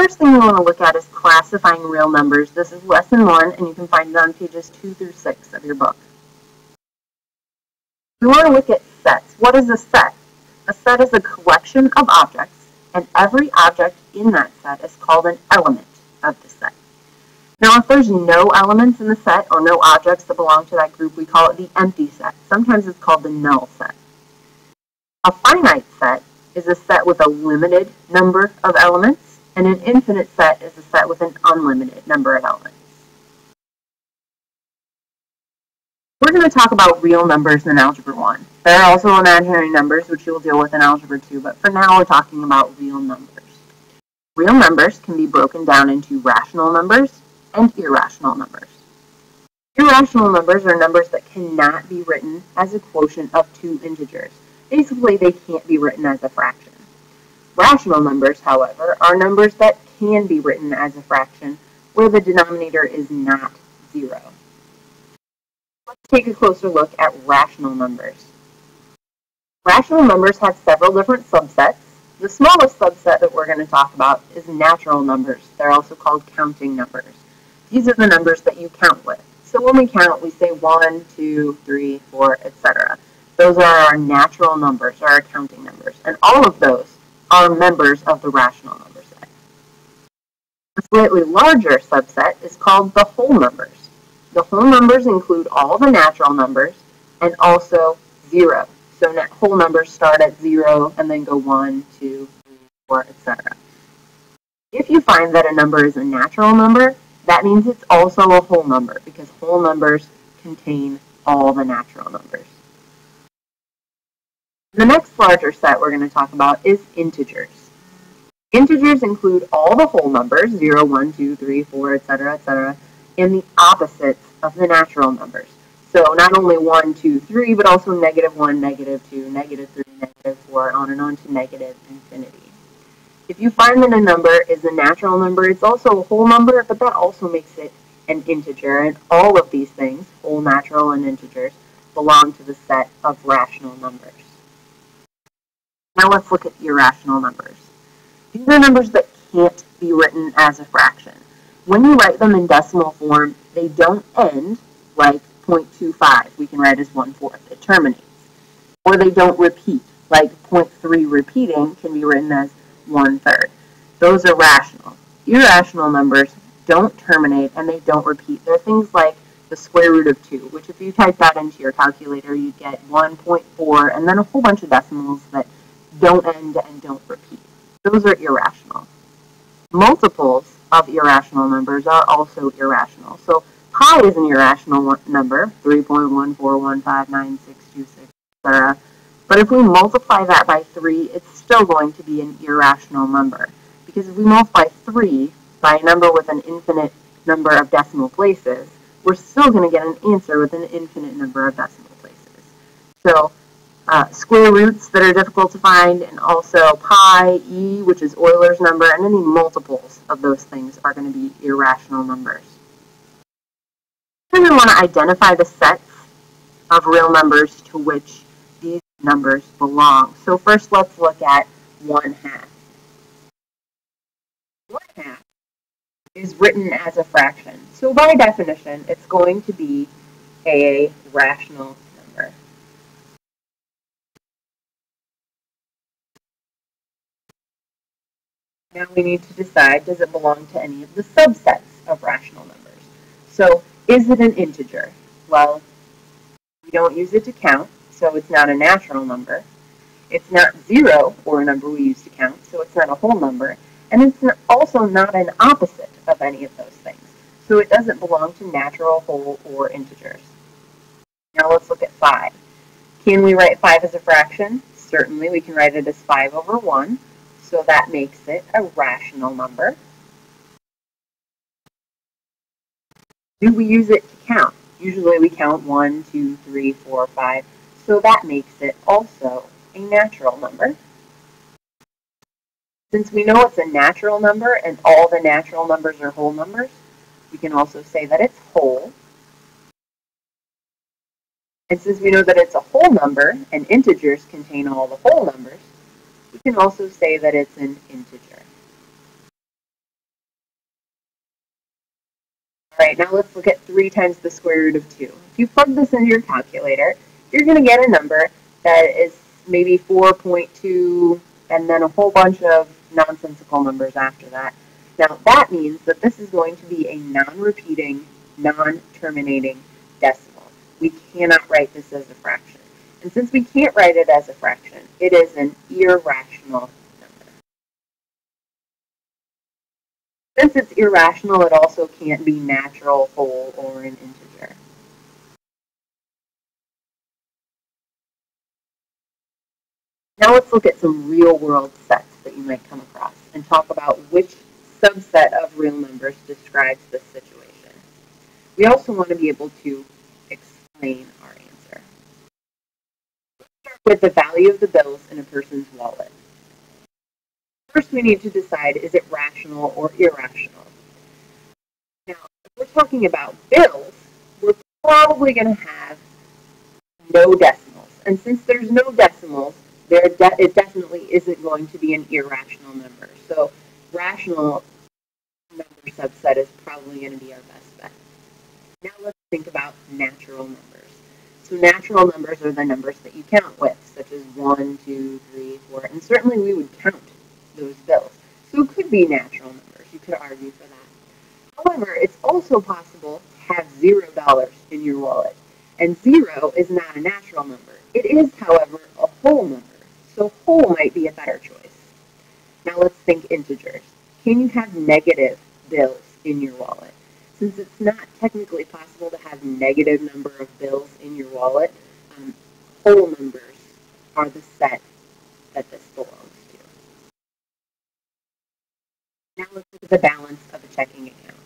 First thing we want to look at is classifying real numbers. This is lesson 1, and you can find it on pages 2 through 6 of your book. We want to look at sets. What is a set? A set is a collection of objects, and every object in that set is called an element of the set. Now, if there's no elements in the set or no objects that belong to that group, we call it the empty set. Sometimes it's called the null set. A finite set is a set with a limited number of elements, and an infinite set is a set with an unlimited number of elements. We're going to talk about real numbers in Algebra 1. There are also imaginary numbers, which you'll deal with in Algebra 2, but for now we're talking about real numbers. Real numbers can be broken down into rational numbers and irrational numbers. Irrational numbers are numbers that cannot be written as a quotient of two integers. Basically, they can't be written as a fraction. Rational numbers, however, are numbers that can be written as a fraction where the denominator is not 0. Let's take a closer look at rational numbers. Rational numbers have several different subsets. The smallest subset that we're going to talk about is natural numbers. They're also called counting numbers. These are the numbers that you count with. So when we count, we say 1, 2, 3, 4, etc. Those are our natural numbers, or our counting numbers. And all of those are members of the rational number set. A slightly larger subset is called the whole numbers. The whole numbers include all the natural numbers and also 0. So whole numbers start at 0 and then go 1, 2, 3, 4, etc. If you find that a number is a natural number, that means it's also a whole number because whole numbers contain all the natural numbers. The next larger set we're going to talk about is integers. Integers include all the whole numbers, 0, 1, 2, 3, 4, etc., and the opposites of the natural numbers. So not only 1, 2, 3, but also -1, -2, -3, -4, on and on to negative infinity. If you find that a number is a natural number, it's also a whole number, but that also makes it an integer. And all of these things, whole, natural, and integers, belong to the set of rational numbers. Now let's look at irrational numbers. These are numbers that can't be written as a fraction. When you write them in decimal form, they don't end like 0.25. We can write as 1/4. It terminates. Or they don't repeat, like 0.3 repeating can be written as 1/3. Those are rational. Irrational numbers don't terminate and they don't repeat. They're things like the square root of 2, which if you type that into your calculator, you get 1.4 and then a whole bunch of decimals that don't end and don't repeat. Those are irrational. Multiples of irrational numbers are also irrational. So pi is an irrational number, 3.14159626, etc. But if we multiply that by 3, it's still going to be an irrational number. Because if we multiply 3 by a number with an infinite number of decimal places, we're still going to get an answer with an infinite number of decimal places. So square roots that are difficult to find, and also pi, e, which is Euler's number, and any multiples of those things are going to be irrational numbers. Then we want to identify the sets of real numbers to which these numbers belong. So first let's look at 1/2. 1/2 is written as a fraction. So by definition, it's going to be a rational number. Now we need to decide, does it belong to any of the subsets of rational numbers? So is it an integer? Well, we don't use it to count, so it's not a natural number. It's not 0, or a number we use to count, so it's not a whole number. And it's also not an opposite of any of those things. So it doesn't belong to natural, whole, or integers. Now let's look at 5. Can we write 5 as a fraction? Certainly, we can write it as 5/1. So that makes it a rational number. Do we use it to count? Usually we count 1, 2, 3, 4, 5. So that makes it also a natural number. Since we know it's a natural number and all the natural numbers are whole numbers, we can also say that it's whole. And since we know that it's a whole number and integers contain all the whole numbers, we can also say that it's an integer. Right, now let's look at 3 times the square root of 2. If you plug this into your calculator, you're going to get a number that is maybe 4.2 and then a whole bunch of nonsensical numbers after that. Now that means that this is going to be a non-repeating, non-terminating decimal. We cannot write this as a fraction. And since we can't write it as a fraction, it is an irrational number. Since it's irrational, it also can't be natural, whole, or an integer. Now let's look at some real-world sets that you might come across and talk about which subset of real numbers describes this situation. We also want to be able to explain our answer. Let's start with the value of the bills in a person's wallet. First, we need to decide, is it rational or irrational? Now, if we're talking about bills, we're probably going to have no decimals. And since there's no decimals, it definitely isn't going to be an irrational number. So rational number subset is probably going to be our best bet. Now let's think about natural numbers. So natural numbers are the numbers that you count with, such as 1, 2, 3, 4, and certainly we would count those bills. So it could be natural numbers. You could argue for that. However, it's also possible to have $0 in your wallet. And 0 is not a natural number. It is, however, a whole number. So whole might be a better choice. Now let's think integers. Can you have negative bills in your wallet? Since it's not technically possible to have negative number of bills in your wallet, whole numbers are the set that this belongs to. Now let's look at the balance of a checking account.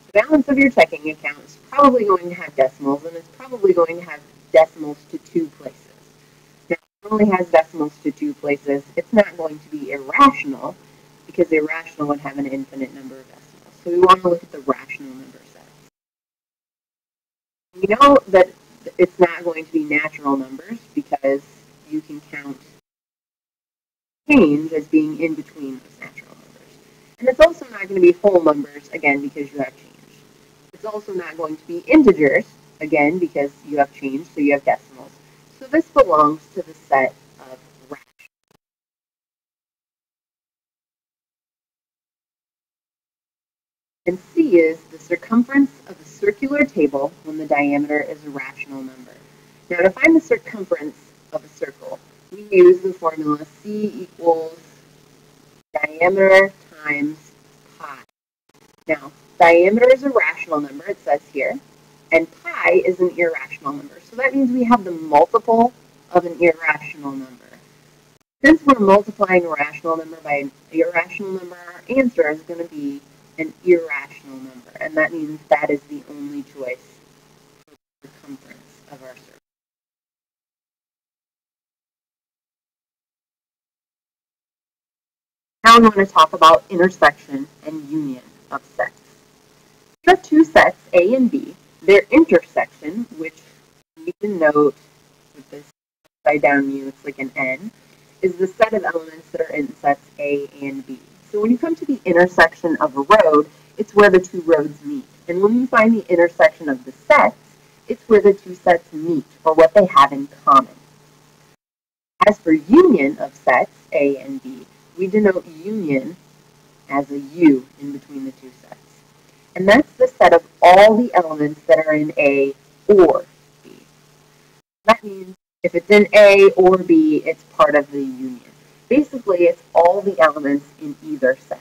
The balance of your checking account is probably going to have decimals, and it's probably going to have decimals to 2 places. Now, if it only has decimals to 2 places, it's not going to be irrational, because irrational would have an infinite number of decimals. So we want to look at the rational number set. We know that it's not going to be natural numbers because you can count change as being in between those natural numbers. And it's also not going to be whole numbers, again, because you have change. It's also not going to be integers, again, because you have change, so you have decimals. So this belongs to the set of rational. And C is the circumference of a circular table when the diameter is a rational number. Now, to find the circumference of a circle, we use the formula C equals diameter times pi. Now, diameter is a rational number, it says here, and pi is an irrational number. So that means we have the multiple of an irrational number. Since we're multiplying a rational number by an irrational number, our answer is going to be an irrational number, and that means that is the only choice for the circumference of our circle. Now we want to talk about intersection and union of sets. There are 2 sets, A and B. Their intersection, which you can note with this upside down mu, it's like an N, is the set of elements that are in sets A and B. So when you come to the intersection of a road, it's where the 2 roads meet. And when you find the intersection of the sets, it's where the 2 sets meet, or what they have in common. As for union of sets, A and B, we denote union as a U in between the 2 sets. And that's the set of all the elements that are in A or B. That means if it's in A or B, it's part of the union. Basically, it's all the elements in either set.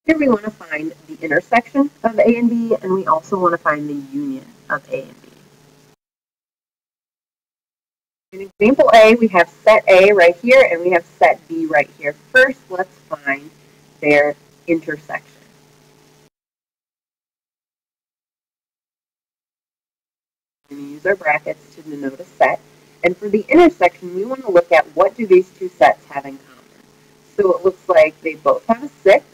Here we want to find the intersection of A and B, and we also want to find the union of A and B. In example A, we have set A right here, and we have set B right here. First, let's find their intersection. We're going to use our brackets to denote a set. And for the intersection, we want to look at what do these 2 sets have in common. So it looks like they both have a 6,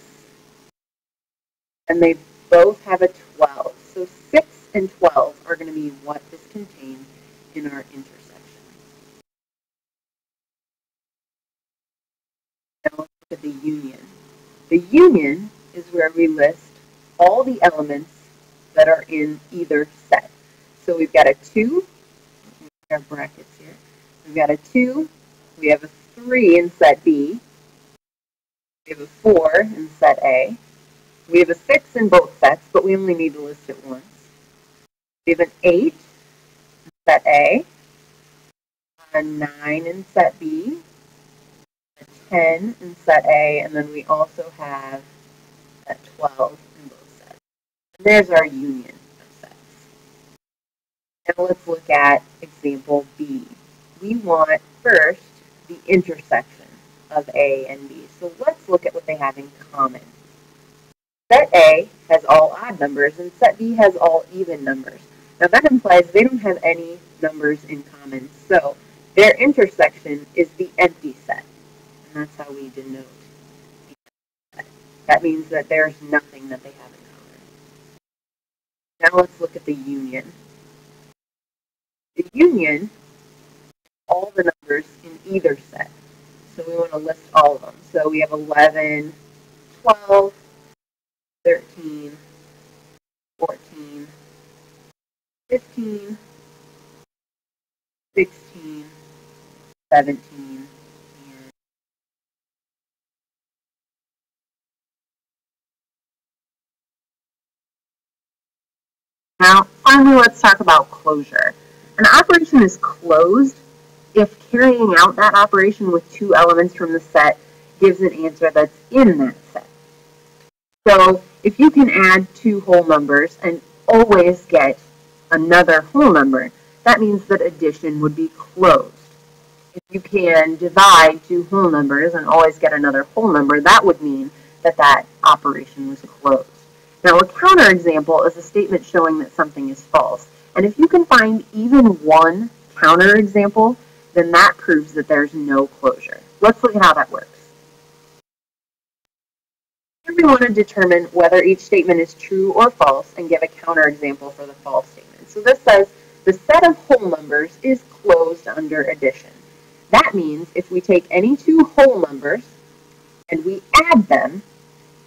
and they both have a 12. So 6 and 12 are going to be what is contained in our intersection. Now let's look at the union. The union is where we list all the elements that are in either set. So we've got a 2, our brackets here. We've got a 2, we have a 3 in set B, we have a 4 in set A, we have a 6 in both sets, but we only need to list it once. We have an 8 in set A, a 9 in set B, a 10 in set A, and then we also have a 12 in both sets. And there's our union of sets. Now let's look at example B. We want first the intersection of A and B. So let's look at what they have in common. Set A has all odd numbers and set B has all even numbers. Now that implies they don't have any numbers in common. So their intersection is the empty set. And that's how we denote the empty set. That means that there's nothing that they have in common. Now let's look at the union. The union, all the numbers in either set. So we want to list all of them. So we have 11, 12, 13, 14, 15, 16, 17, and now finally let's talk about closure. An operation is closed if carrying out that operation with two elements from the set gives an answer that's in that set. So if you can add two whole numbers and always get another whole number, that means that addition would be closed. If you can divide two whole numbers and always get another whole number, that would mean that that operation was closed. Now a counterexample is a statement showing that something is false. And if you can find even one counterexample, then that proves that there's no closure. Let's look at how that works. Here we want to determine whether each statement is true or false and give a counterexample for the false statement. So this says the set of whole numbers is closed under addition. That means if we take any two whole numbers and we add them,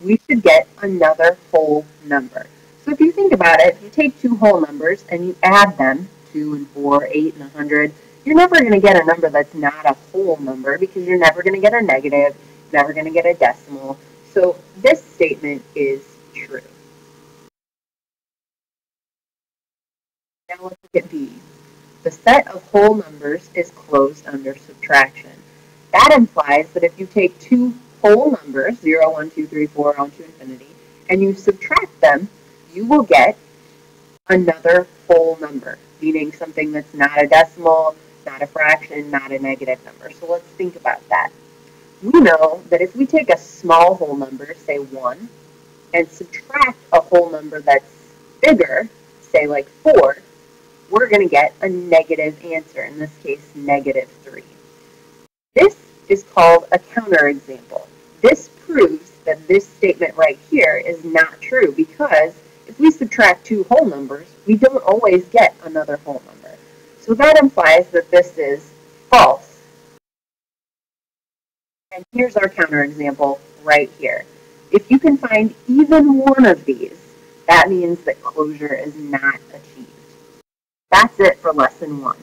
we should get another whole number. So if you think about it, if you take two whole numbers and you add them, 2 and 4, 8 and 100, you're never going to get a number that's not a whole number because you're never going to get a negative, never going to get a decimal. So this statement is true. Now let's look at B. The set of whole numbers is closed under subtraction. That implies that if you take two whole numbers, 0, 1, 2, 3, 4, on to infinity, and you subtract them, you will get another whole number, meaning something that's not a decimal, not a fraction, not a negative number. So let's think about that. We know that if we take a small whole number, say 1, and subtract a whole number that's bigger, say like 4, we're going to get a negative answer, in this case, -3. This is called a counterexample. This proves that this statement right here is not true because if we subtract two whole numbers, we don't always get another whole number. So that implies that this is false. And here's our counterexample right here. If you can find even one of these, that means that closure is not achieved. That's it for lesson 1.